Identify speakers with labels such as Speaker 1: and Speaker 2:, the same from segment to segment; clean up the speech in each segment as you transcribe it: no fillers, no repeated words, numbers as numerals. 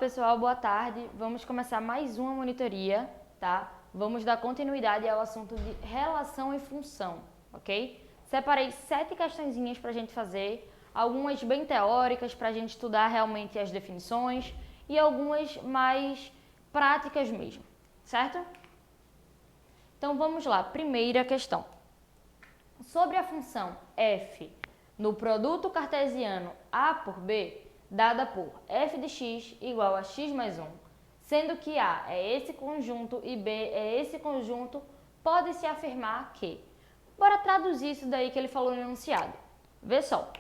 Speaker 1: pessoal, boa tarde. Vamos começar mais uma monitoria, tá? Vamos dar continuidade ao assunto de relação e função, ok? Separei 7 questõezinhas para a gente fazer, algumas bem teóricas para a gente estudar realmente as definições e algumas mais práticas mesmo, certo? Então vamos lá, primeira questão. Sobre a função f no produto cartesiano A por B, dada por f de x igual a x mais 1, sendo que A é esse conjunto e B é esse conjunto, pode-se afirmar que... Bora traduzir isso daí que ele falou no enunciado. Vê só,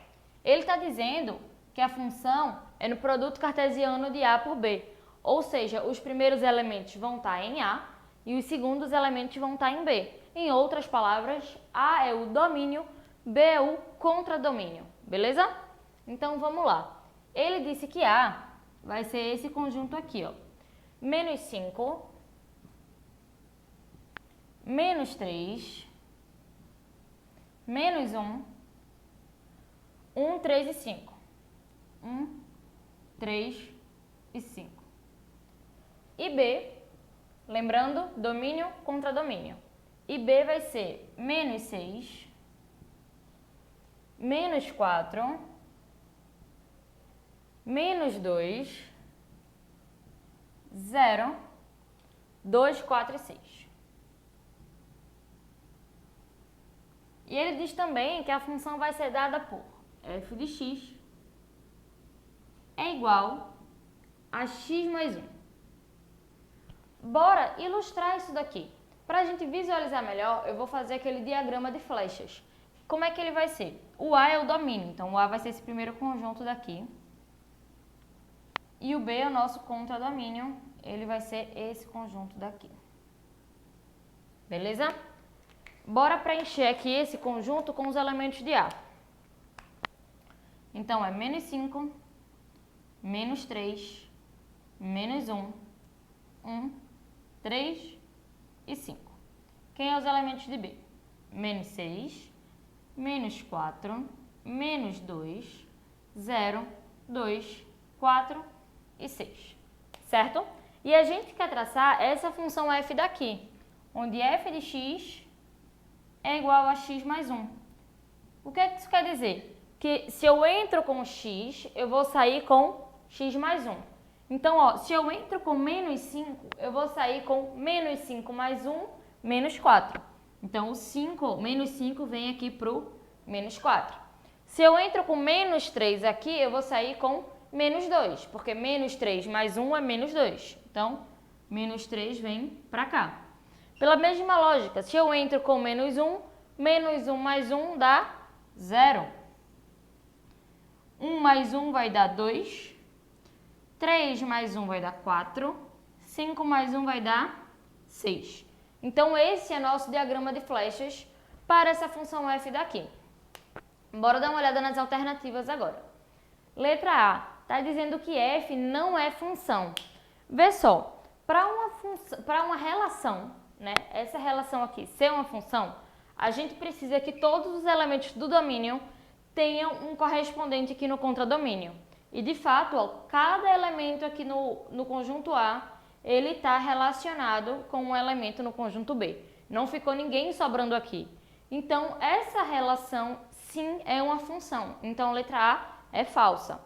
Speaker 1: ele está dizendo que a função é no produto cartesiano de A por B, ou seja, os primeiros elementos vão estar em A e os segundos elementos vão estar em B. Em outras palavras, A é o domínio, B é o contradomínio, beleza? Então vamos lá. Ele disse que A vai ser esse conjunto aqui, ó. Menos 5, menos 3, menos 1, 1, 3 e 5. 1, 3 e 5. E B, lembrando, domínio contra domínio. E B vai ser menos 6, menos 4, menos 2, 0, 2, 4 e 6. E ele diz também que a função vai ser dada por f de x é igual a x mais 1. Bora ilustrar isso daqui. Para a gente visualizar melhor, eu vou fazer aquele diagrama de flechas. Como é que ele vai ser? O A é o domínio, então o A vai ser esse primeiro conjunto daqui. E o B é o nosso contradomínio, ele vai ser esse conjunto daqui. Beleza? Bora preencher aqui esse conjunto com os elementos de A. Então, é menos 5, menos 3, menos 1, 1, 3 e 5. Quem é os elementos de B? Menos 6, menos 4, menos 2, 0, 2, 4 e 6. Certo? E a gente quer traçar essa função f daqui, onde f de x é igual a x mais 1. O que isso quer dizer? Que se eu entro com x, eu vou sair com x mais 1. Então, ó, se eu entro com menos 5, eu vou sair com menos 5 mais 1, menos 4. Então, o menos 5 vem aqui para o menos 4. Se eu entro com menos 3 aqui, eu vou sair com menos 2, porque menos 3 mais 1 é menos 2. Então, menos 3 vem para cá. Pela mesma lógica, se eu entro com menos 1 mais 1 dá 0. 1 mais 1 vai dar 2. 3 mais 1 vai dar 4. 5 mais 1 vai dar 6. Então, esse é nosso diagrama de flechas para essa função f daqui. Bora dar uma olhada nas alternativas agora. Letra A está dizendo que f não é função. Vê só, para uma relação, né, essa relação aqui ser uma função, a gente precisa que todos os elementos do domínio tenham um correspondente aqui no contradomínio. E de fato, ó, cada elemento aqui no conjunto A, ele está relacionado com um elemento no conjunto B. Não ficou ninguém sobrando aqui. Então, essa relação sim é uma função. Então, letra A é falsa,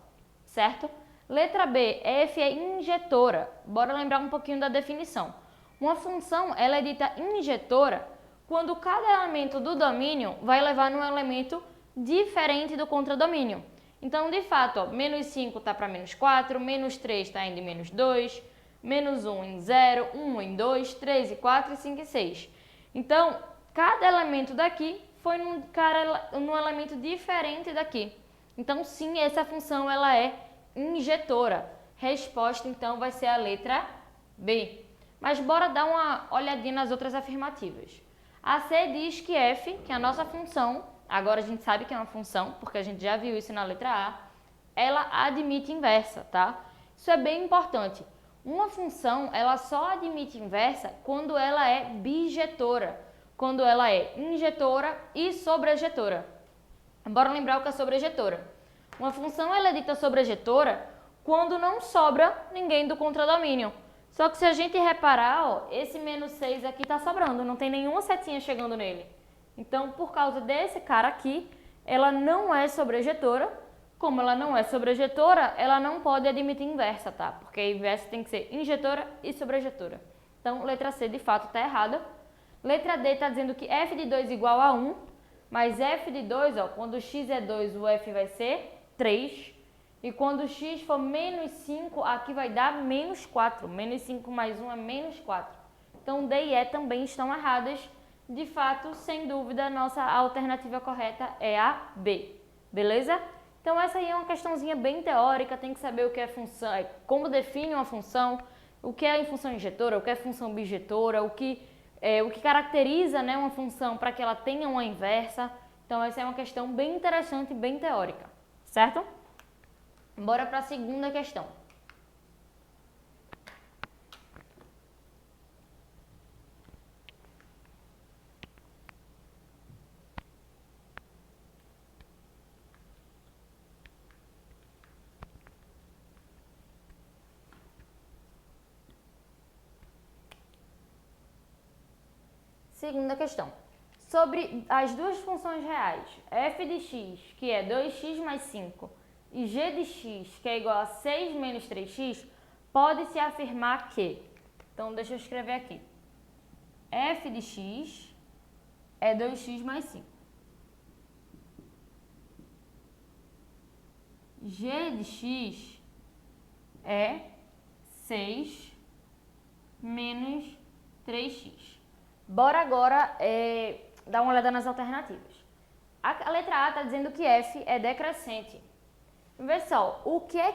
Speaker 1: certo? Letra B, f é injetora. Bora lembrar um pouquinho da definição. Uma função, ela é dita injetora quando cada elemento do domínio vai levar num elemento diferente do contradomínio. Então, de fato, ó, menos 5 está para menos 4, menos 3 está indo em menos 2, menos 1 em 0, 1 em 2, 3 e 4 e 5 e 6. Então, cada elemento daqui foi num elemento diferente daqui. Então, sim, essa função ela é injetora. Resposta, então, vai ser a letra B. Mas bora dar uma olhadinha nas outras afirmativas. A C diz que f, que é a nossa função, agora a gente sabe que é uma função, porque a gente já viu isso na letra A, ela admite inversa, tá? Isso é bem importante. Uma função, ela só admite inversa quando ela é bijetora, quando ela é injetora e sobrejetora. Bora lembrar o que é sobrejetora. Uma função ela é dita sobrejetora quando não sobra ninguém do contradomínio. Só que se a gente reparar, ó, esse menos 6 aqui está sobrando, não tem nenhuma setinha chegando nele. Então, por causa desse cara aqui, ela não é sobrejetora. Como ela não é sobrejetora, ela não pode admitir inversa, tá? Porque a inversa tem que ser injetora e sobrejetora. Então, letra C de fato está errada. Letra D está dizendo que f de 2 igual a 1, mas f de 2, ó, quando x é 2, o f vai ser 3. E quando x for menos 5, aqui vai dar menos 4. Menos 5 mais 1 é menos 4. Então, D e E também estão erradas. De fato, sem dúvida, nossa alternativa correta é a B. Beleza? Então, essa aí é uma questãozinha bem teórica. Tem que saber o que é função, como define uma função, o que é função injetora, o que é função bijetora, o que caracteriza, né, uma função para que ela tenha uma inversa. Então, essa é uma questão bem interessante e bem teórica. Certo? Bora para a segunda questão. Segunda questão. Sobre as duas funções reais, f de x, que é 2x mais 5, e g de x, que é igual a 6 menos 3x, pode-se afirmar que... Então, deixa eu escrever aqui. F de x é 2x mais 5. G de x é 6 menos 3x. Bora agora dar uma olhada nas alternativas. A letra A está dizendo que f é decrescente. Vê só, o que é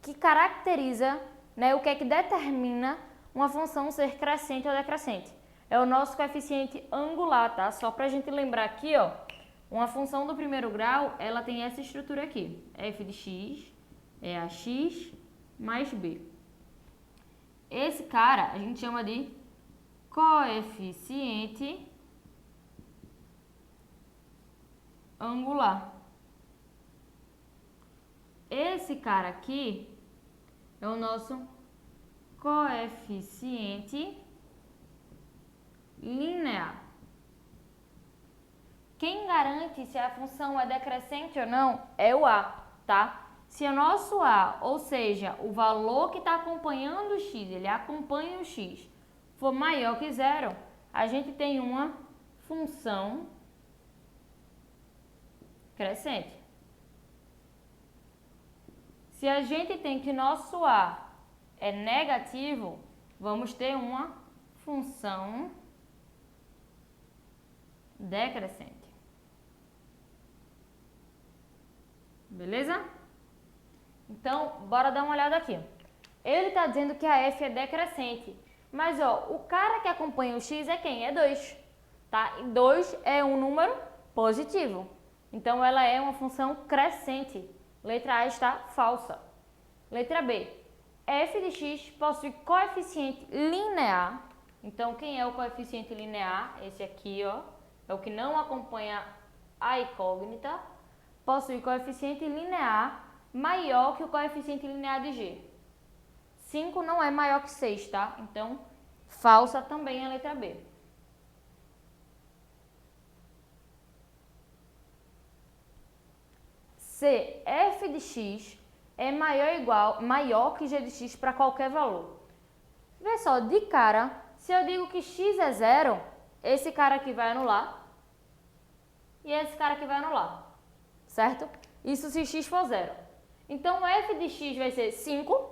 Speaker 1: que caracteriza, né, o que é que determina uma função ser crescente ou decrescente? É o nosso coeficiente angular, tá? Só para a gente lembrar aqui, ó, uma função do primeiro grau, ela tem essa estrutura aqui. F de x é a x mais b. Esse cara a gente chama de coeficiente angular. Esse cara aqui é o nosso coeficiente linear. Quem garante se a função é decrescente ou não é o A, tá? Se o nosso A, ou seja, o valor que está acompanhando o x, ele acompanha o x, for maior que zero, a gente tem uma função crescente. Se a gente tem que nosso A é negativo, vamos ter uma função decrescente. Beleza? Então, bora dar uma olhada aqui. Ele está dizendo que a f é decrescente. Mas, ó, o cara que acompanha o x é quem? É 2. Tá? E 2 é um número positivo. Então, ela é uma função crescente. Letra A está falsa. Letra B. F de x possui coeficiente linear. Então, quem é o coeficiente linear? Esse aqui, ó. É o que não acompanha a incógnita. Possui coeficiente linear maior que o coeficiente linear de g. 5 não é maior que 6, tá? Então, falsa também a letra B. C. F de x é maior que g de x para qualquer valor. Vê só, de cara, se eu digo que x é 0, esse cara aqui vai anular e esse cara aqui vai anular, certo? Isso se x for 0. Então, f de x vai ser 5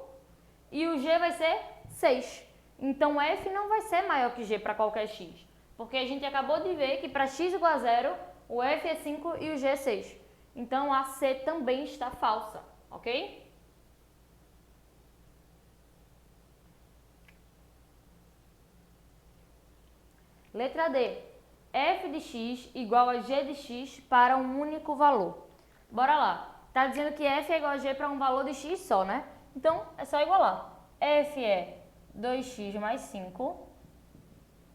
Speaker 1: e o g vai ser 6. Então, f não vai ser maior que g para qualquer x, porque a gente acabou de ver que para x igual a 0, o f é 5 e o g é 6. Então, a C também está falsa, ok? Letra D. F de x igual a g de x para um único valor. Bora lá. Está dizendo que f é igual a g para um valor de x só, né? Então, é só igualar. F é 2x mais 5.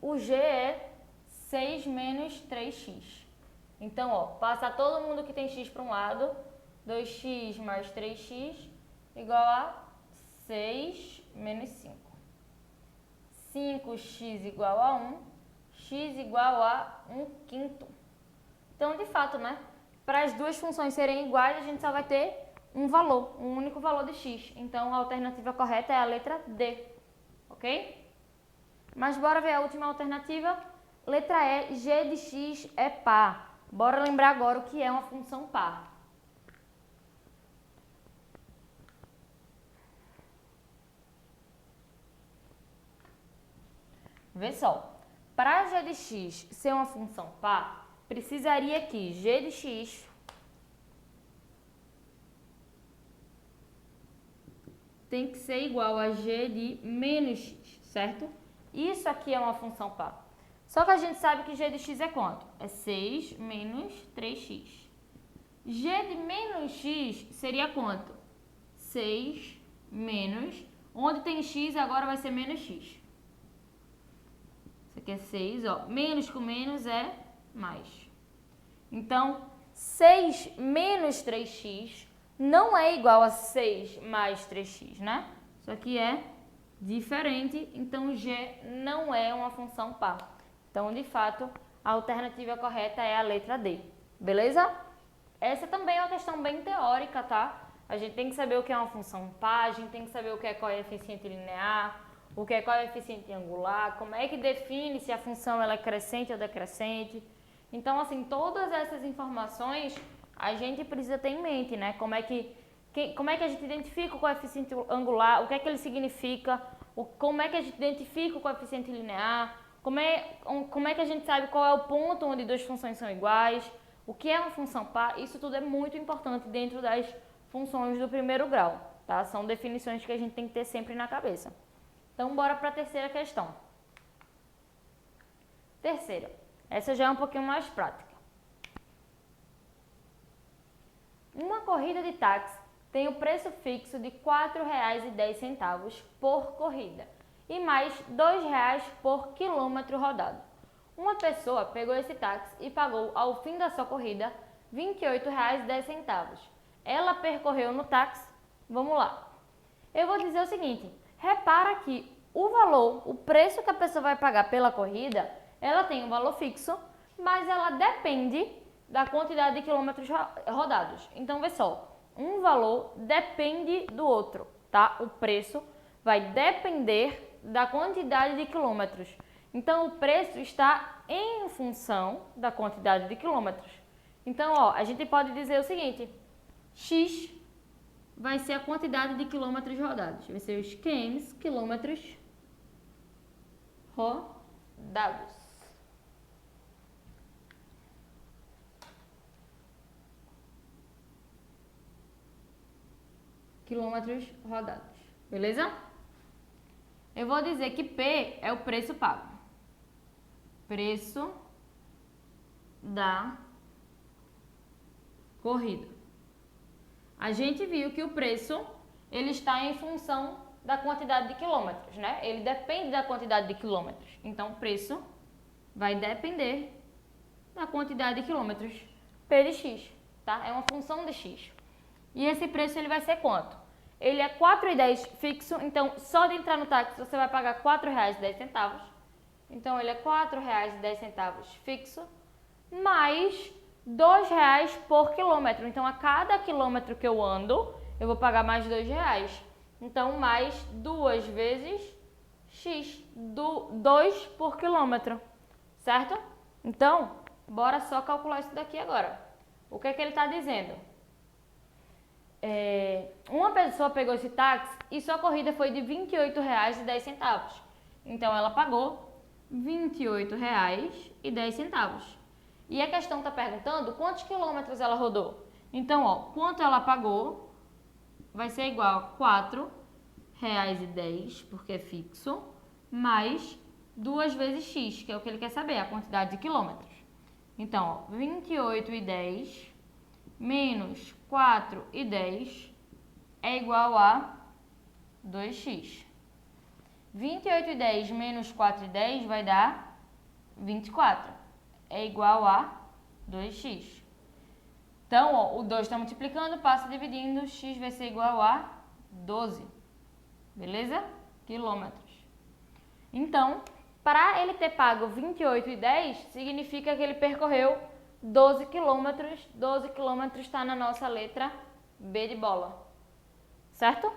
Speaker 1: O g é 6 menos 3x. Então, ó, passa todo mundo que tem x para um lado, 2x mais 3x, igual a 6 menos 5. 5x igual a 1, x igual a 1/5. Então, de fato, né? Para as duas funções serem iguais, a gente só vai ter um valor, um único valor de x. Então, a alternativa correta é a letra D, ok? Mas bora ver a última alternativa. Letra E, g de x é par. Bora lembrar agora o que é uma função par. Vê só, para g de x ser uma função par, precisaria que g de x tem que ser igual a g de menos x, certo? Isso aqui é uma função par. Só que a gente sabe que g de x é quanto? É 6 menos 3x. G de menos x seria quanto? 6 menos... Onde tem x, agora vai ser menos x. Isso aqui é 6, ó. Menos com menos é mais. Então, 6 menos 3x não é igual a 6 mais 3x, né? Isso aqui é diferente, então g não é uma função par. Então, de fato, a alternativa correta é a letra D, beleza? Essa também é uma questão bem teórica, tá? A gente tem que saber o que é uma função par, a gente tem que saber o que é coeficiente linear, o que é coeficiente angular, como é que define se a função ela é crescente ou decrescente. Então, assim, todas essas informações a gente precisa ter em mente, né? Como é que a gente identifica o coeficiente angular, o que é que ele significa, como é que a gente identifica o coeficiente linear, como é que a gente sabe qual é o ponto onde duas funções são iguais, o que é uma função par. Isso tudo é muito importante dentro das funções do primeiro grau, tá? São definições que a gente tem que ter sempre na cabeça. Então, bora para a terceira questão. Terceira, essa já é um pouquinho mais prática. Uma corrida de táxi tem o preço fixo de R$ 4,10 por corrida e mais R$ 2,00 por quilômetro rodado. Uma pessoa pegou esse táxi e pagou ao fim da sua corrida R$ 28,10. Ela percorreu no táxi, vamos lá. Eu vou dizer o seguinte, repara que o preço que a pessoa vai pagar pela corrida, ela tem um valor fixo, mas ela depende da quantidade de quilômetros rodados. Então, vê só, um valor depende do outro, tá? O preço vai depender da quantidade de quilômetros. Então, o preço está em função da quantidade de quilômetros. Então, ó, a gente pode dizer o seguinte, x vai ser a quantidade de quilômetros rodados. Vai ser os kms, quilômetros rodados. Quilômetros rodados, beleza? Eu vou dizer que P é o preço pago. Preço da corrida. A gente viu que o preço, ele está em função da quantidade de quilômetros, né? Ele depende da quantidade de quilômetros. Então, o preço vai depender da quantidade de quilômetros P de x, tá? É uma função de x. E esse preço ele vai ser quanto? Ele é R$ 4,10 fixo, então só de entrar no táxi você vai pagar R$ 4,10. Então ele é R$ 4,10 fixo, mais R$ 2,00 por quilômetro. Então a cada quilômetro que eu ando, eu vou pagar mais R$ 2,00. Então mais 2 vezes x, 2 por quilômetro, certo? Então, bora só calcular isso daqui agora. O que é que ele está dizendo? Uma pessoa pegou esse táxi e sua corrida foi de R$ 28,10. Então, ela pagou R$ 28,10. E a questão está perguntando quantos quilômetros ela rodou. Então, ó, quanto ela pagou vai ser igual a R$ 4,10, porque é fixo, mais 2 vezes x, que é o que ele quer saber, a quantidade de quilômetros. Então, ó, 28,10 menos 4,10 é igual a 2x. 28,10 menos 4,10 vai dar 24. É igual a 2x. Então, ó, o 2 está multiplicando, passa dividindo, x vai ser igual a 12. Beleza? Quilômetros. Então, para ele ter pago 28,10, significa que ele percorreu 12 quilômetros. 12 quilômetros está na nossa letra B de bola. Certo?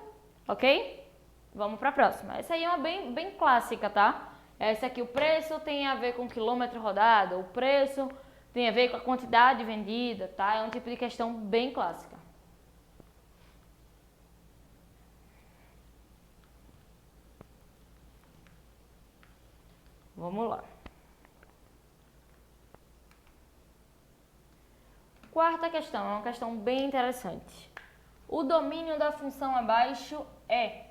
Speaker 1: Ok? Vamos para a próxima. Essa aí é uma bem clássica, tá? Essa aqui, o preço tem a ver com quilômetro rodado, o preço tem a ver com a quantidade vendida, tá? É um tipo de questão bem clássica. Vamos lá. Quarta questão, é uma questão bem interessante. O domínio da função abaixo é...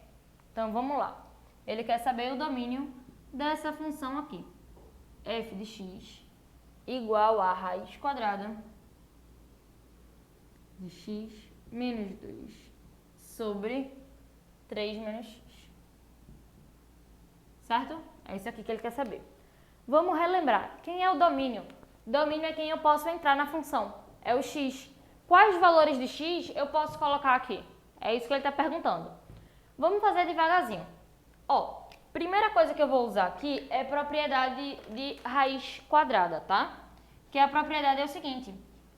Speaker 1: Então, vamos lá. Ele quer saber o domínio dessa função aqui. F de x igual a raiz quadrada de x menos 2 sobre 3 menos x. Certo? É isso aqui que ele quer saber. Vamos relembrar. Quem é o domínio? Domínio é quem eu posso entrar na função. É o x. Quais valores de x eu posso colocar aqui? É isso que ele está perguntando. Vamos fazer devagarzinho. Ó, primeira coisa que eu vou usar aqui é propriedade de raiz quadrada, tá? Que a propriedade é o seguinte.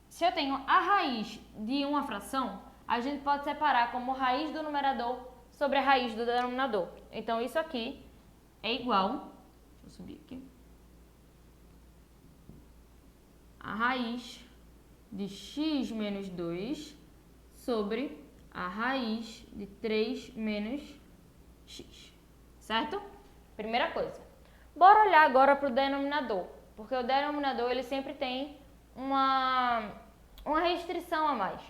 Speaker 1: Se eu tenho a raiz de uma fração, a gente pode separar como raiz do numerador sobre a raiz do denominador. Então, isso aqui é igual... Deixa eu subir aqui. A raiz de x menos 2 sobre a raiz de 3 menos x. Certo? Primeira coisa. Bora olhar agora para o denominador. Porque o denominador ele sempre tem uma restrição a mais.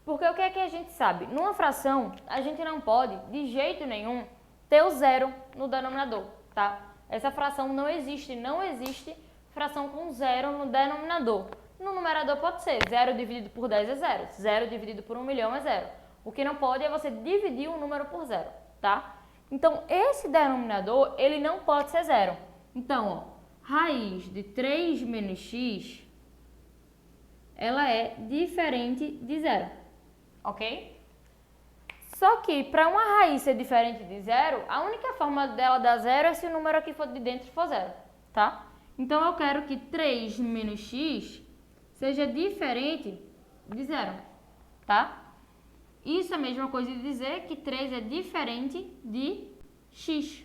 Speaker 1: Porque o que é que a gente sabe? Numa fração, a gente não pode, de jeito nenhum, ter o zero no denominador, tá? Essa fração não existe fração com zero no denominador. No numerador pode ser 0 dividido por 10 é 0, 0 dividido por 1 milhão é 0. O que não pode é você dividir um número por 0, tá? Então, esse denominador, ele não pode ser 0. Então, ó, raiz de 3 menos x, ela é diferente de 0, ok? Só que, para uma raiz ser diferente de 0, a única forma dela dar 0 é se o número aqui for de dentro for 0, tá? Então, eu quero que 3 menos x seja diferente de 0, tá? Isso é a mesma coisa de dizer que 3 é diferente de x,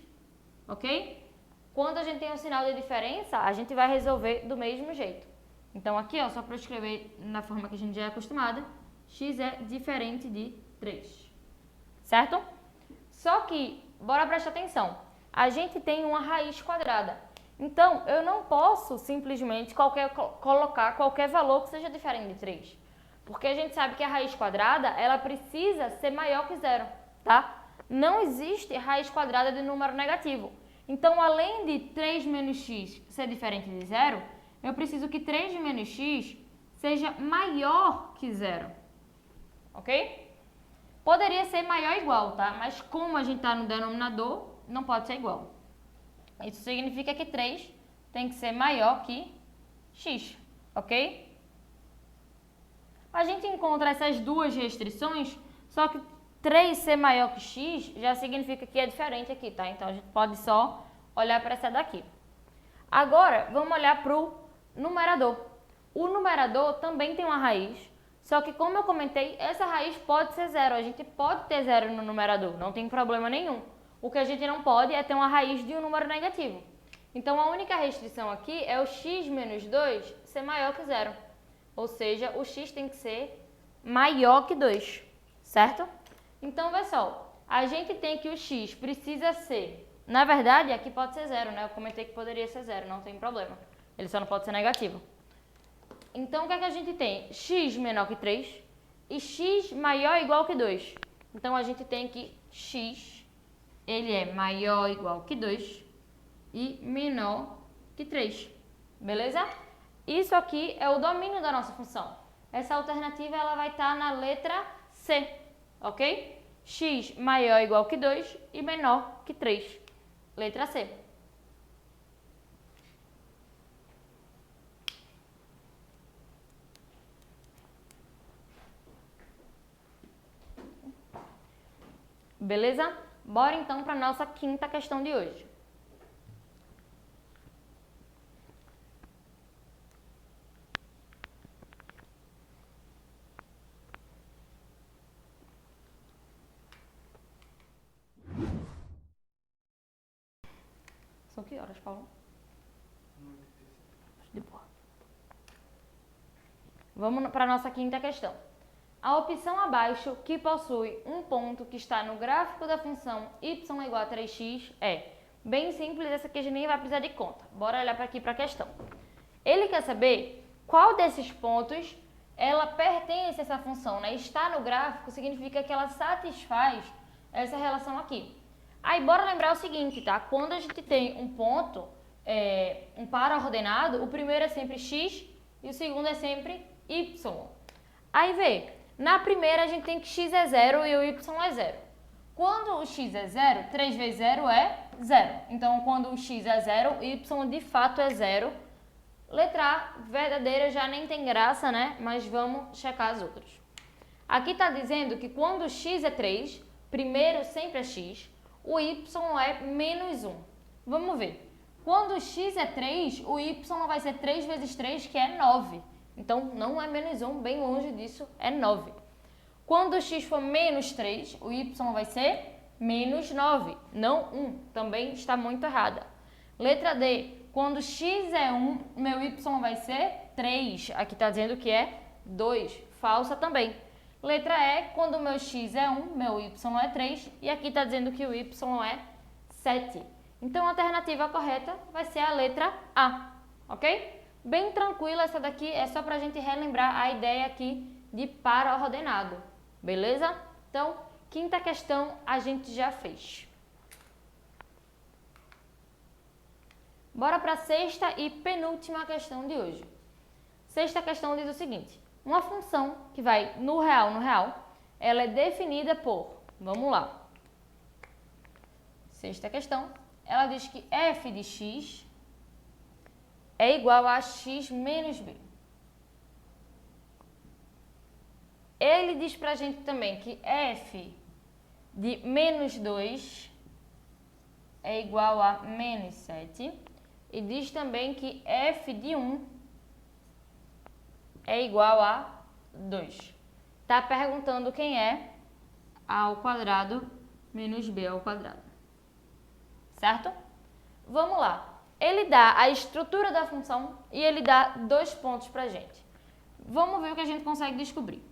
Speaker 1: ok? Quando a gente tem um sinal de diferença, a gente vai resolver do mesmo jeito. Então, aqui, ó, só para escrever na forma que a gente já é acostumada, x é diferente de 3, certo? Só que, bora prestar atenção, a gente tem uma raiz quadrada. Então, eu não posso simplesmente colocar qualquer valor que seja diferente de 3. Porque a gente sabe que a raiz quadrada, ela precisa ser maior que 0, tá? Não existe raiz quadrada de número negativo. Então, além de 3 menos x ser diferente de 0, eu preciso que 3 menos x seja maior que 0, ok? Poderia ser maior ou igual, tá? Mas como a gente está no denominador, não pode ser igual. Isso significa que 3 tem que ser maior que x, ok? A gente encontra essas duas restrições, só que 3 ser maior que x já significa que é diferente aqui, tá? Então, a gente pode só olhar para essa daqui. Agora, vamos olhar para o numerador. O numerador também tem uma raiz, só que como eu comentei, essa raiz pode ser 0. A gente pode ter 0 no numerador, não tem problema nenhum. O que a gente não pode é ter uma raiz de um número negativo. Então, a única restrição aqui é o x menos 2 ser maior que 0. Ou seja, o x tem que ser maior que 2, certo? Então, vê só, a gente tem que o x precisa ser... Na verdade, aqui pode ser 0, né? Eu comentei que poderia ser 0, não tem problema. Ele só não pode ser negativo. Então, o que é que a gente tem? X menor que 3 e x maior ou igual que 2. Então, a gente tem que x, ele é maior ou igual que 2 e menor que 3. Beleza? Isso aqui é o domínio da nossa função. Essa alternativa ela vai estar na letra C, ok? X maior ou igual que 2 e menor que 3. Letra C. Beleza? Bora então para a nossa quinta questão de hoje. São que horas, Paulo? De boa. Vamos para a nossa quinta questão. A opção abaixo, que possui um ponto que está no gráfico da função y igual a 3x, é bem simples, essa aqui a gente nem vai precisar de conta. Bora olhar para aqui para a questão. Ele quer saber qual desses pontos ela pertence a essa função, né? Está no gráfico significa que ela satisfaz essa relação aqui. Aí bora lembrar o seguinte, tá? Quando a gente tem um ponto, um par ordenado, o primeiro é sempre x e o segundo é sempre y. Aí vê, na primeira a gente tem que x é 0 e o y é 0. Quando o x é 0, 3 vezes 0 é 0. Então, quando o x é 0, o y de fato é 0. Letra A, verdadeira, já nem tem graça, né? Mas vamos checar as outras. Aqui está dizendo que quando o x é 3, primeiro sempre é x, o y é menos 1. Vamos ver. Quando o x é 3, o y vai ser 3 vezes 3, que é 9. Então, não é menos 1, bem longe disso, é 9. Quando o x for menos 3, o y vai ser menos 9, não 1. Também está muito errada. Letra D. Quando x é 1, meu y vai ser 3. Aqui está dizendo que é 2. Falsa também. Letra E. Quando o meu x é 1, meu y é 3. E aqui está dizendo que o y é 7. Então, a alternativa correta vai ser a letra A. Ok? Bem tranquila essa daqui, é só para a gente relembrar a ideia aqui de par ordenado, beleza? Então, quinta questão a gente já fez. Bora para a sexta e penúltima questão de hoje. Sexta questão diz o seguinte, uma função que vai no real, ela é definida por, vamos lá. Sexta questão, ela diz que f de x é igual a x menos b. Ele diz pra gente também que f de menos 2 é igual a menos 7. E diz também que f de 1 é igual a 2. Tá perguntando quem é a ao quadrado menos b ao quadrado. Certo? Vamos lá. Ele dá a estrutura da função e ele dá 2 pontos pra gente. Vamos ver o que a gente consegue descobrir.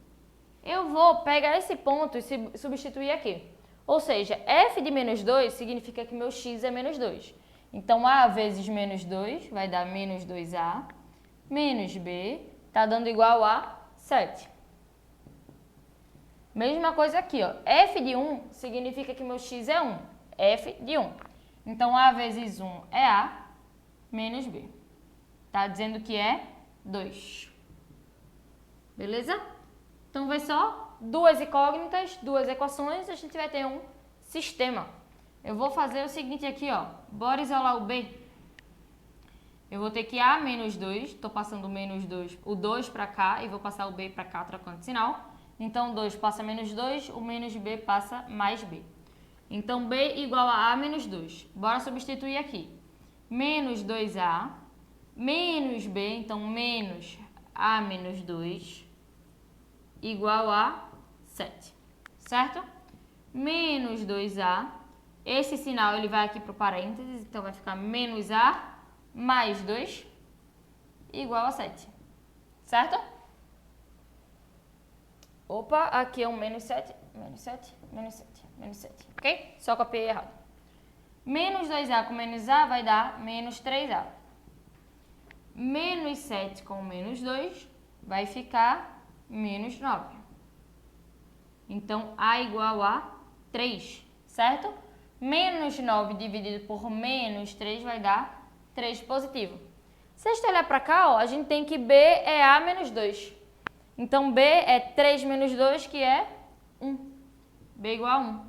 Speaker 1: Eu vou pegar esse ponto e substituir aqui. Ou seja, f de menos 2 significa que meu x é menos 2. Então, a vezes menos 2 vai dar menos 2a, menos b, tá dando igual a 7. Mesma coisa aqui, ó. F de 1 significa que meu x é 1. F de 1. Então, a vezes 1 é a, menos b. Tá dizendo que é 2. Beleza? Então, vai só 2 incógnitas, 2 equações, a gente vai ter um sistema. Eu vou fazer o seguinte aqui, ó. Bora isolar o b. Eu vou ter que a menos 2, tô passando o menos 2, o 2 para cá e vou passar o b para cá, trocando de sinal. Então, 2 passa menos 2, o menos b passa mais b. Então, b igual a menos 2. Bora substituir aqui. Menos 2a, menos b, então menos a menos 2, igual a 7, certo? Menos 2a, esse sinal ele vai aqui para o parênteses, então vai ficar menos a mais 2, igual a 7, certo? Opa, aqui é um menos 7, menos 7, menos 7, menos 7, ok? Só copiei errado. Menos 2a com menos a vai dar menos 3a. Menos 7 com menos 2 vai ficar menos 9. Então, a igual a 3, certo? Menos 9 dividido por menos 3 vai dar 3 positivo. Se a gente olhar para cá, ó, a gente tem que b é a menos 2. Então, b é 3 menos 2, que é 1. b igual a 1.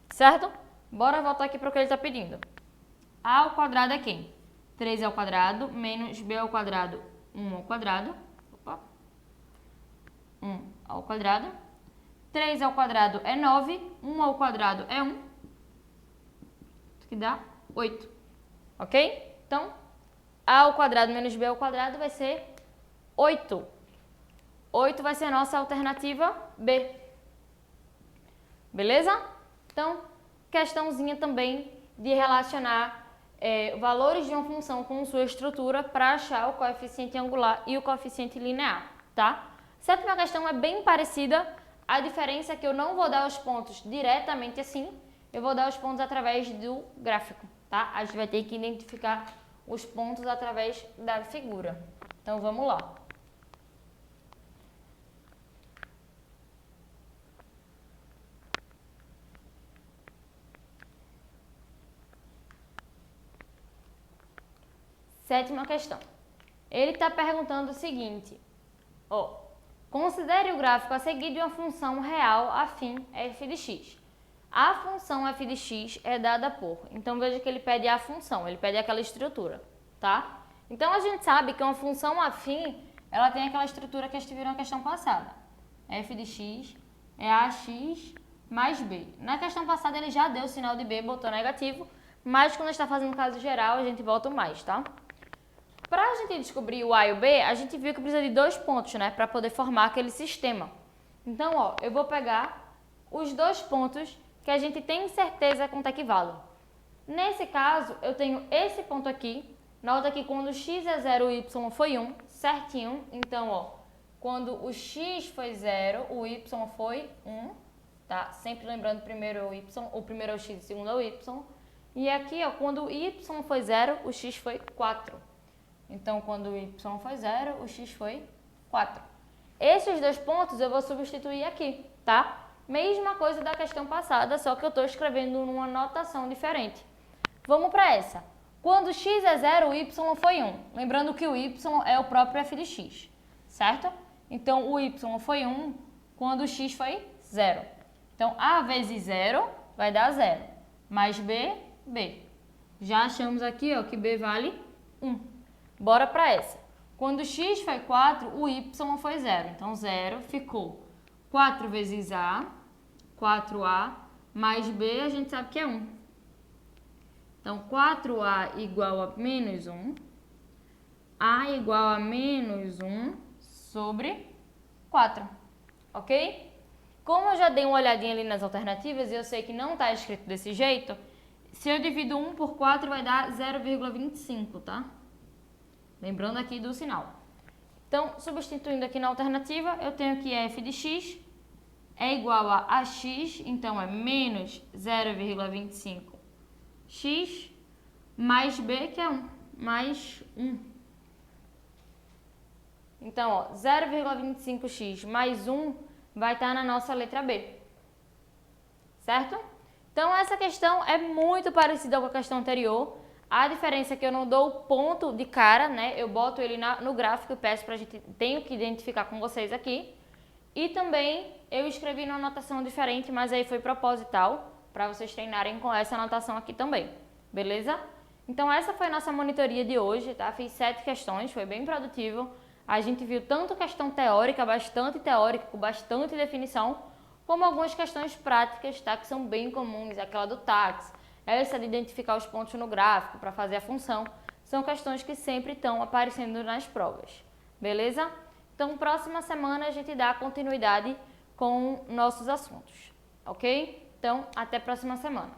Speaker 1: Certo? Bora voltar aqui para o que ele está pedindo. A ao quadrado é quem? 3 ao quadrado menos b ao quadrado, 1 ao quadrado. Opa. 1 ao quadrado. 3 ao quadrado é 9, 1 ao quadrado é 1, que dá 8, ok? Então, a ao quadrado menos b ao quadrado vai ser 8. 8 vai ser a nossa alternativa B. Beleza? Então, questãozinha também de relacionar valores de uma função com sua estrutura para achar o coeficiente angular e o coeficiente linear, tá? Sétima questão é bem parecida, a diferença é que eu não vou dar os pontos diretamente assim, eu vou dar os pontos através do gráfico, tá? A gente vai ter que identificar os pontos através da figura. Então, vamos lá. Sétima questão. Ele está perguntando o seguinte, considere o gráfico a seguir de uma função real afim f de x. A função f de x é dada por, então veja que ele pede a função, ele pede aquela estrutura, tá? Então a gente sabe que uma função afim, ela tem aquela estrutura que a gente viu na questão passada. F de x é ax mais b. Na questão passada ele já deu o sinal de b, botou negativo, mas quando a gente está fazendo caso geral, a gente bota o mais, tá? Para a gente descobrir o A e o B, a gente viu que precisa de 2 pontos, né? Para poder formar aquele sistema. Então, eu vou pegar os 2 pontos que a gente tem certeza quanto é que valem. Nesse caso, eu tenho esse ponto aqui. Nota que quando o x é 0, o y foi 1, certinho. Então, quando o x foi 0, o y foi 1, tá? Sempre lembrando primeiro o y, o primeiro é o x e o segundo é o y. E aqui, quando o y foi 0, o x foi 4. Então, quando o y foi 0, o x foi 4. Esses 2 pontos eu vou substituir aqui, tá? Mesma coisa da questão passada, só que eu estou escrevendo numa notação diferente. Vamos para essa. Quando x é 0, o y foi 1. Lembrando que o y é o próprio f de x, certo? Então, o y foi 1 quando o x foi 0. Então, a vezes 0 vai dar 0. Mais b, b. Já achamos aqui que b vale 1. Bora para essa. Quando x foi 4, o y foi 0. Então, 0 ficou 4 vezes a, 4a, mais b, a gente sabe que é 1. Então, 4a igual a menos 1. A igual a menos 1 sobre 4. Ok? Como eu já dei uma olhadinha ali nas alternativas e eu sei que não está escrito desse jeito, se eu divido 1 por 4 vai dar 0,25, tá? Lembrando aqui do sinal. Então, substituindo aqui na alternativa, eu tenho que f de x é igual a ax, então é menos 0,25x mais b, que é 1, mais 1. Então, 0,25x mais 1 vai estar na nossa letra B. Certo? Então, essa questão é muito parecida com a questão anterior. A diferença é que eu não dou o ponto de cara, né? Eu boto ele no gráfico e peço para a gente, tenho que identificar com vocês aqui. E também eu escrevi numa anotação diferente, mas aí foi proposital, para vocês treinarem com essa anotação aqui também, beleza? Então essa foi a nossa monitoria de hoje, tá? Fiz 7 questões, foi bem produtivo. A gente viu tanto questão teórica, com bastante definição, como algumas questões práticas, tá? Que são bem comuns, aquela do táxi. Essa de identificar os pontos no gráfico para fazer a função, são questões que sempre estão aparecendo nas provas, beleza? Então, próxima semana a gente dá continuidade com nossos assuntos, ok? Então, até a próxima semana.